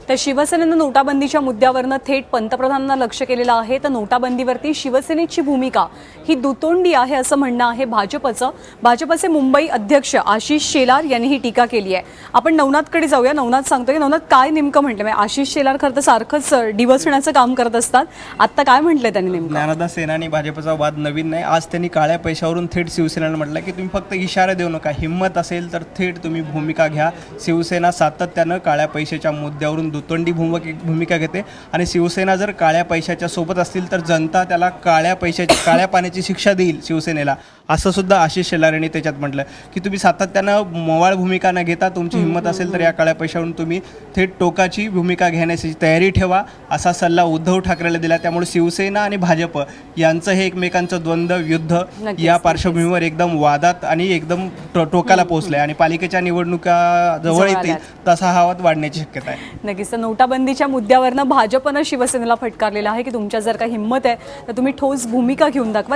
तर शिवसेनेनं नोटाबंदीच्या मुद्द्यावरनं थेट पंतप्रधानांना लक्ष केलेलं आहे। तर नोटाबंदीवरती शिवसेनेची भूमिका ही दुतोंडी आहे असं म्हणणं आहे भाजपचं। भाजपचे मुंबई अध्यक्ष आशिष शेलार यांनी ही टीका केली आहे। आपण नवनाथकडे जाऊया। नवनाथ सांगतो की नवनाथ काय नेमकं म्हटलं, म्हणजे आशिष शेलार खरं तर सारखंच डिवसण्याचं काम करत असतात, आता काय म्हटलंय त्यांनी नेमकं? ज्ञानदा सेना आणि भाजपचा वाद नवीन नाही। आज त्यांनी काळ्या पैशावरून थेट शिवसेनेला म्हटलं की तुम्ही फक्त इशारा देऊ नका, हिम्मत असेल तर थेट तुम्ही भूमिका घ्या। शिवसेना सातत्यानं काळ्या पैशाच्या मुद्द्यावरून दुतोंडी भूमिका घेते आणि शिवसेना जर काळ्या पैशाच्या सोबत असतील तर जनता त्याला काळ्या पाण्याची शिक्षा देईल शिवसेनेला, असं सुद्धा आशिष शेलार यांनी त्याच्यात म्हटलं की तुम्ही सातत्यानं मवाळ भूमिका न घेता तुमची हिंमत असेल तर या काळ्या पैशावरून तुम्ही थेट टोकाची भूमिका घेण्याची तयारी ठेवा, असा सल्ला उद्धव ठाकरेला दिला। त्यामुळे शिवसेना आणि भाजप यांचं हे एकमेकांचं द्वंद्व युद्ध या पार्श्वभूमीवर एकदम वादात आणि एकदम टोकाला पोहोचलंय आणि पालिकेच्या निवडणुका जवळ येतील तसा हा वाद वाढण्याची शक्यता आहे। नक्कीच। तर नोटाबंदीच्या मुद्द्यावरनं भाजपनं शिवसेनेला फटकारलेलं आहे की तुमच्या जर काही हिंमत आहे तर तुम्ही ठोस भूमिका घेऊन दाखवा।